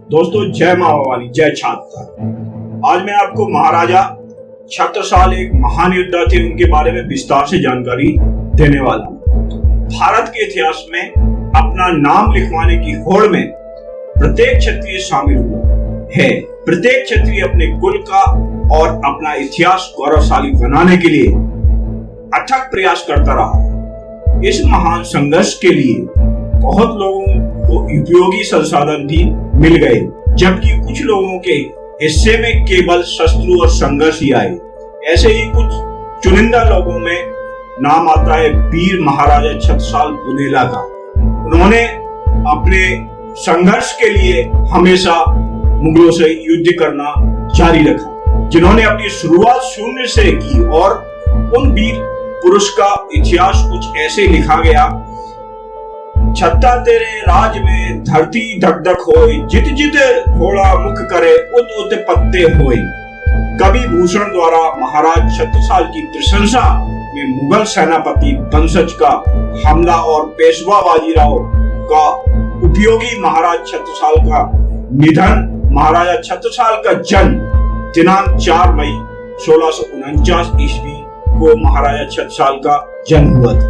दोस्तों, जय माँ भवानी, जय छात्र। आज मैं आपको महाराजा छत्रसाल एक महान योद्धा थे, उनके बारे में विस्तार से जानकारी देने वाला हूँ। भारत के इतिहास में अपना नाम लिखवाने की होड़ में प्रत्येक क्षत्रिय शामिल हुआ है। प्रत्येक क्षत्रिय अपने कुल का और अपना इतिहास गौरवशाली बनाने के लिए अथक प्रयास करता रहा। इस महान संघर्ष के लिए बहुत लोगों को उपयोगी संसाधन भी मिल गए, जबकि कुछ लोगों के हिस्से में केवल शत्रु और संघर्ष ही आए। ऐसे ही कुछ चुनिंदा लोगों में नाम आता है वीर महाराजा छत्रसाल बुंदेला का। उन्होंने अपने संघर्ष के लिए हमेशा मुगलों से युद्ध करना जारी रखा, जिन्होंने अपनी शुरुआत शून्य से की। और उन वीर पुरुष का इतिहास कुछ ऐसे लिखा गया: छत्ता तेरे राज में धरती धक धक होए, जित जित घोड़ा मुख करे उत उत पत्ते होए। कवि भूषण द्वारा महाराज छत्रसाल की प्रशंसा में मुगल सेनापति वंशज का हमला और पेशवा बाजीराव का उपयोगी महाराज छत्रसाल का निधन। महाराजा छत्रसाल का जन्म दिनांक 4 मई 1649 ईस्वी को महाराजा छत्रसाल का जन्म हुआ था।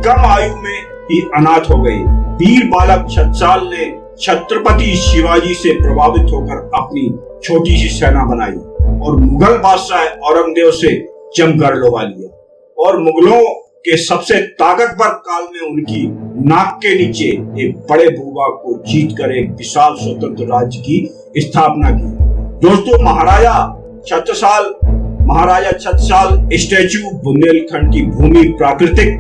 कम आयु में ही अनाथ हो गए। वीर बालक छत्रसाल ने छत्रपति शिवाजी से प्रभावित होकर अपनी छोटी सी सेना बनाई और मुगल बादशाह औरंगजेब से जमकर लड़वा लिया। और मुगलों के सबसे ताकतवर काल में उनकी नाक के नीचे एक बड़े भूभाग को जीतकर एक विशाल स्वतंत्र राज्य की स्थापना की। दोस्तों, महाराजा छत्रसाल स्टैच्यू बुंदेलखंड की भूमि प्राकृतिक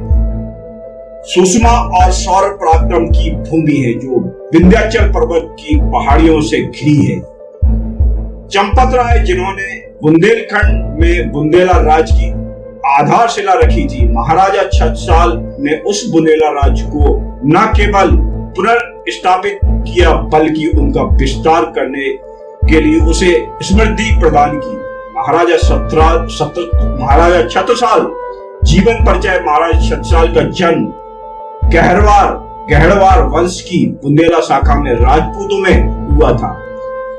सुषमा और सौर पराक्रम की भूमि है, जो विंध्याचल पर्वत की पहाड़ियों से घिरी है। चंपत राय, जिन्होंने बुंदेलखंड में बुंदेला राज की आधारशिला रखी थी, महाराजा छत्रसाल ने उस बुंदेला राज्य को न केवल पुनर्स्थापित किया बल्कि उनका विस्तार करने के लिए उसे स्मृति प्रदान की। महाराजा छत्रसाल जीवन परिचय। महाराजा छत्रसाल का जन्म गहरवार वंश की बुंदेला शाखा में राजपूतों में हुआ था।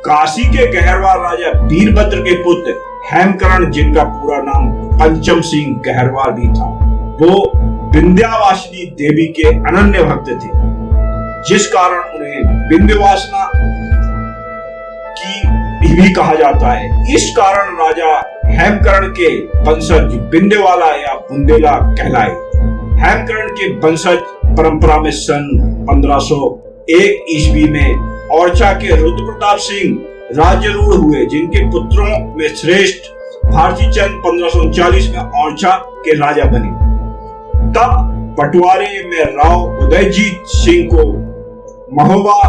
काशी के गहरवार राजा वीरभद्र के पुत्र हेमकरण, जिनका पूरा नाम पंचम सिंह गहरवार भी था, वो विंध्यावासिनी देवी के अनन्य भक्त थे, जिस कारण उन्हें विंध्यवासिनी की भी कहा जाता है। इस कारण राजा हेमकरण के वंशज विंध्यवाला या बुंदेला कहलाए। हेमकरण के वंशज परंपरा में सन 1501 ईस्वी में ओरछा के रुद्रप्रताप सिंह राज्यारूढ़ हुए, जिनके पुत्रों में श्रेष्ठ भारती चंद 1539 में ओरछा के राजा बने। तब बंटवारे में राव उदयजीत सिंह को महोबा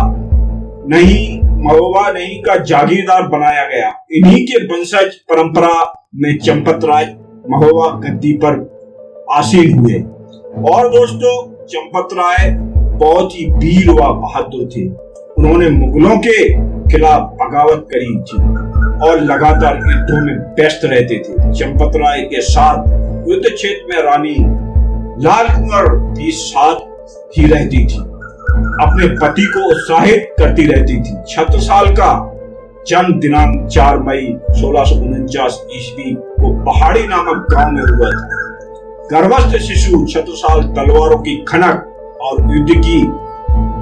नहीं का जागीरदार बनाया गया। इन्हीं के वंशज परंपरा में चंपत राय महोबा गद्दी पर आसीन हुए। और दोस्तों, चंपत राय बहुत ही वीर व बहादुर थे। उन्होंने मुगलों के खिलाफ बगावत करी थी और लगातार युद्धों में व्यस्त रहते थे। चंपत राय के साथ युद्ध क्षेत्र में रानी लाल कुंवर भी साथ ही रहती थी, अपने पति को उत्साहित करती रहती थी। छत्रसाल का जन्म दिनांक 4 मई 1649 ईस्वी को पहाड़ी नामक गांव में हुआ था। गर्भस्थ शिशु छत्रसाल तलवारों की खनक और युद्ध की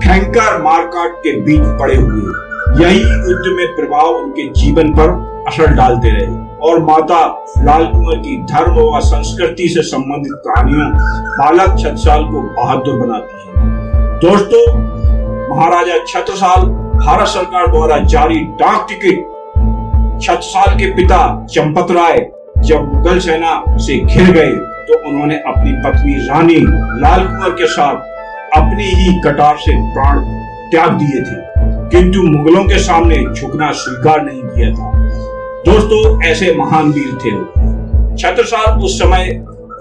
भयंकर मारकाट के बीच पड़े हुए। यही युद्ध में प्रभाव उनके जीवन पर असर डालते रहे और माता लाल कुंवर की धर्म व संस्कृति से संबंधित कहानियां बालक छत्रसाल को बहादुर बनाती हैं। दोस्तों, महाराजा छत्रसाल भारत सरकार द्वारा जारी डाक टिकट। छत्रसाल के पिता चंपत राय जब मुगल सेना से घिर गए तो उन्होंने अपनी पत्नी रानी लाल कुंवर के साथ अपनी ही कटार से प्राण त्याग दिए थे, किंतु मुगलों के सामने झुकना स्वीकार नहीं किया था। दोस्तों, ऐसे महान वीर थे। छत्रसाल उस समय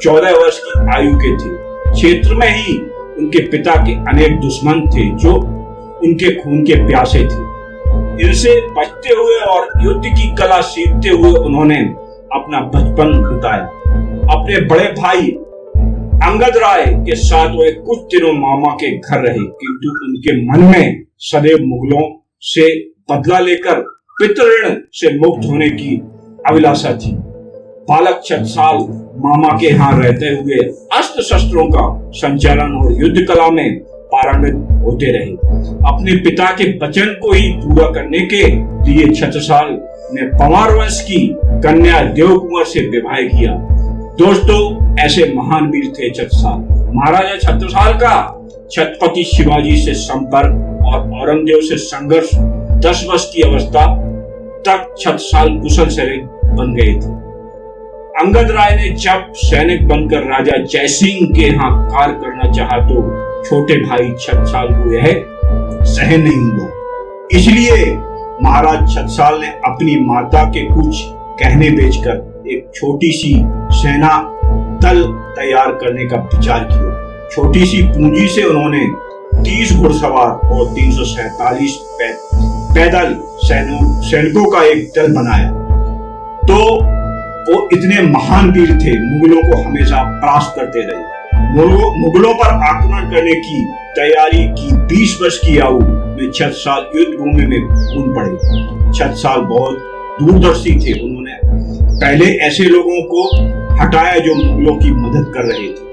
14 वर्ष की आयु के थे। क्षेत्र में ही उनके पिता के अनेक दुश्मन थे जो उनके खून के प्यासे थे। इनसे बचते हुए और युद्ध की कला सीखते हुए उन्होंने अपना बचपन बिताया। अपने बड़े भाई अंगद राय के साथ वे कुछ दिनों मामा के घर रहे, किंतु उनके मन में सदैव मुगलों से बदला लेकर पितृऋण से मुक्त होने की अभिलाषा थी। बालक छत्रसाल मामा के यहाँ रहते हुए अस्त्र शस्त्रों का संचालन और युद्ध कला में पारंगत होते रहे। अपने पिता के वचन को ही पूरा करने के लिए छत्रसाल ने पंवार वंश की कन्या देवकुंवर से विवाह किया। दोस्तों, ऐसे महान वीर थे छत्रसाल। महाराजा छत्रसाल का छत्रपति शिवाजी से संपर्क और औरंगजेब से संघर्ष 10 वर्ष की अवस्था तक छत्रसाल कुशल सैनिक बन गए थे। अंगद राय ने जब सैनिक बनकर राजा जयसिंह के यहाँ कार्य करना चाहा तो छोटे भाई छत्रसाल को यह सहन नहीं हुआ। इसलिए महाराज छत्रसाल ने अपनी माता के कुछ गहने बेचकर एक छोटी सी सेना दल तैयार करने का विचार किया। छोटी सी पूंजी से उन्होंने 30 घुड़सवार और 347 पैदल सैनिकों का एक दल बनाया। तो वो इतने महान वीर थे, मुगलों को हमेशा परास्त करते रहे। मुगलों पर आक्रमण करने की तैयारी की 20 वर्ष की आयु में छत्रसाल युद्ध भूमि में कूद पड़े। छत्रसाल बहुत दूरदर्शी थे। उन्होंने पहले ऐसे लोगों को हटाया जो मुगलों की मदद कर रहे थे।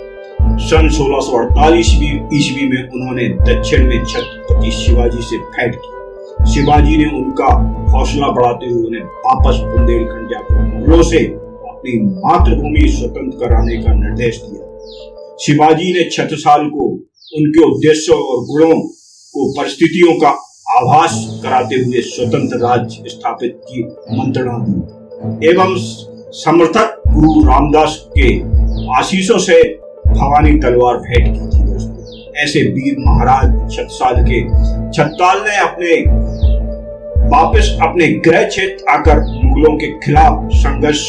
सन 1648 ईस्वी में उन्होंने दक्षिण में छत्रपति शिवाजी से भेंट की। शिवाजी ने उनका हौसला बढ़ाते हुए उन्हें वापस बुंदेलखंड जाकर मुगलों से अपनी मातृभूमि स्वतंत्र कराने का निर्देश दिया। शिवाजी ने छत्रसाल को उनके उद्देश्यों और गुणों को परिस्थितियों का आभास कराते हुए स्वतंत्र राज्य स्थापित की मंत्रणा दी एवं समर्थक गुरु रामदास के आशीषों से भवानी तलवार भेंट की थी। दोस्तों, ऐसे वीर महाराज छत्रसाल ने वापस अपने गृह क्षेत्र आकर मुगलों के खिलाफ संघर्ष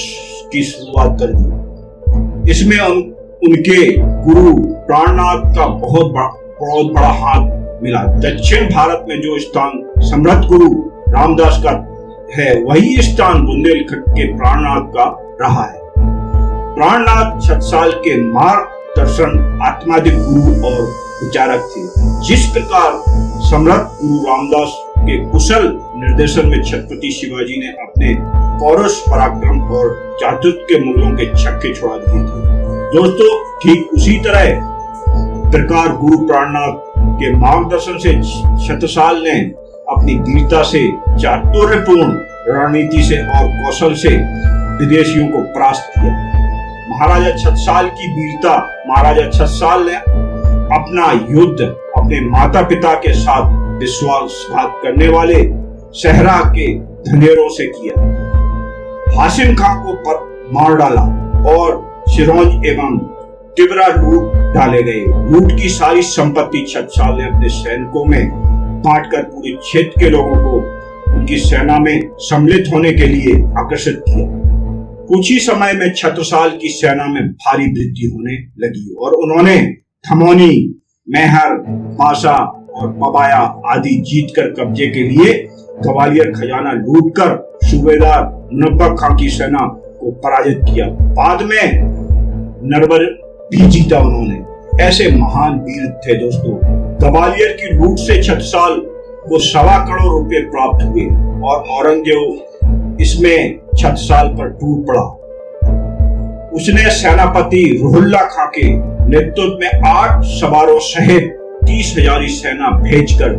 की शुरुआत कर दी। इसमें उनके गुरु प्राणनाथ का बहुत बड़ा हाथ मिला। दक्षिण भारत में जो स्थान समृद्ध गुरु रामदास का है, वही स्थान बुंदेलखंड के प्राणनाथ का रहा है। प्राणनाथ छत्रसाल के मार्गदर्शन आत्मादिक गुरु और विचारक थे। जिस प्रकार समृद्ध गुरु रामदास के कुशल निर्देशन में छत्रपति शिवाजी ने अपने पौरुष पराक्रम और चातुर्य के मुगलों के छक्के छुड़ा दिए थे। दोस्तों, ठीक उसी तरह प्रकार गुरु प्राणनाथ के मार्गदर्शन से छत्रसाल ने अपनी वीरता से, चातुर्यपूर्ण रणनीति से और कौशल से विदेशियों को परास्त किया। महाराजा छत्रसाल की वीरता। महाराजा छत्रसाल ने अपना युद्ध अपने माता पिता के साथ विश्वासघात करने वाले सहरा के धनेरों से किया। हाशिम खां को मार डाला और सिरोंज एवं तिबरा लूट डाले गए। लूट की सारी संपत्ति छत्रसाल ने अपने सैनिकों में बांटकर पूरे क्षेत्र के लोगों को उनकी सेना में सम्मिलित होने के लिए आकर्षित किया। कुछ ही समय में छत्रसाल की सेना में भारी वृद्धि होने लगी और उन्होंने थमोनी, मैहर, पासा और पबाया आदि जीतकर कब्जे के लिए ग्वालियर खजाना लूटकर सूबेदार मुनव्वर खां की सेना को पराजित किया। बाद में नरवर भी जीता उन्होंने। ऐसे महान वीर थे। दोस्तों, ग्वालियर की लूट से छत्रसाल को 1.25 करोड़ रुपए प्राप्त हुए और औरंगजेब इसमें छत्रसाल पर टूट पड़ा। उसने सेनापति रुहुल्ला खां के नेतृत्व में 8 सवारों सहित 30,000 सेना भेजकर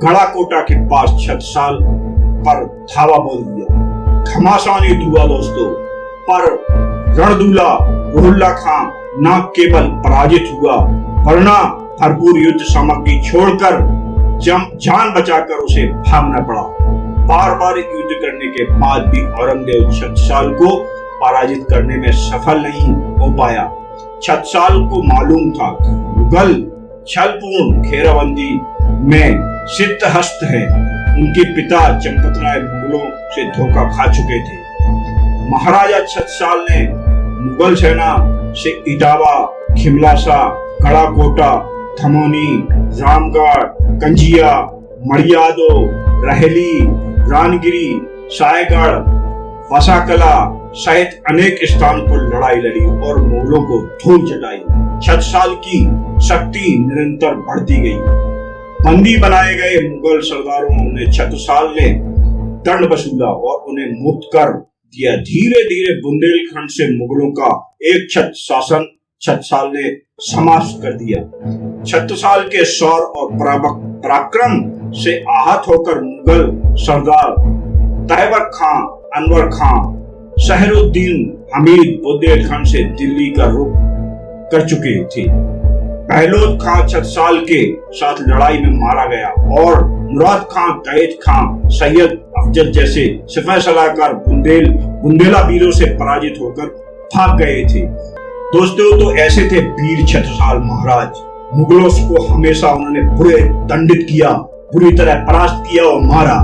गढ़ाकोटा के पास छत्रसाल पर धावा बोल दिया। घमासान युद्ध हुआ दोस्तों, पर रणदूला रुहुल्ला खां न केवल पराजित हुआ वरना भरपूर युद्ध सामग्री छोड़कर जान बचाकर उसे भागना पड़ा। बार बार युद्ध करने के बाद भी औरंगजेब छत्रसाल को पराजित करने में सफल नहीं हो पाया। छत्रसाल को मालूम था कि मुगल छलपूर्ण घेराबंदी में सिद्धहस्त है। उनके पिता चंपत राय मुगलों से धोखा खा चुके थे। महाराजा छत्रसाल ने मुगल सेना से इटावा, खिमलासा, गढ़ाकोटा, थमोनी, रामगढ़, कंजिया, मड़ियादो, रहेली, रानगिरी, सायगढ़, वसाकला सहित अनेक स्थान पर लड़ाई लड़ी और मुगलों को धूल चटाई। छत्रसाल की शक्ति निरंतर बढ़ती गई। बंदी बनाए गए मुगल सरदारों ने छत्रसाल ने दंड वसूला और उन्हें मुक्त कर दिया। धीरे धीरे बुंदेलखंड से मुगलों का एक छत्र शासन छत्रसाल ने समाप्त कर दिया। छत्रसाल के शौर्य और पराक्रम से आहत होकर मुगल सरदार तैबर खां, अनवर खां, शहरुद्दीन हमीद बुंदेलखंड से दिल्ली का रुख कर चुके थे। बहलोद खां छत्रसाल के साथ लड़ाई में मारा गया और मुराद खां, तैयद खां, सैयद अफजल जैसे सिपाही सलाहकार बुंदेला वीरों से पराजित होकर भाग गए थे। दोस्तों, तो ऐसे थे वीर छत्रसाल महाराज। मुगलों को हमेशा उन्होंने बुरे दंडित किया, बुरी तरह परास्त किया और मारा।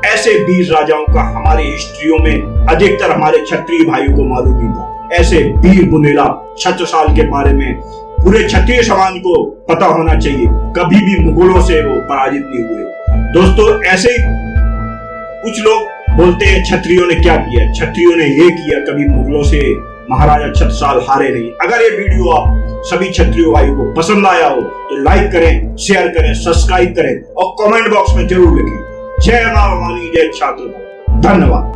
ऐसे वीर राजाओं का हमारी हिस्ट्रियों में अधिकतर हमारे क्षत्रिय भाइयों को मालूम ही था। ऐसे वीर बुंदेला छत्रसाल के बारे में पूरे क्षत्रिय समाज को पता होना चाहिए। कभी भी मुगलों से वो पराजित नहीं हुए। दोस्तों, ऐसे कुछ लोग बोलते हैं क्षत्रियों ने क्या किया, क्षत्रियों ने ये किया, कभी मुगलों से महाराजा छत्रसाल हारे नहीं। अगर ये वीडियो आप सभी क्षत्रिय भाइयों को पसंद आया हो तो लाइक करें, शेयर करें, सब्सक्राइब करें और कमेंट बॉक्स में जरूर लिखें। जय मां भवानी, जय छात्र। धन्यवाद।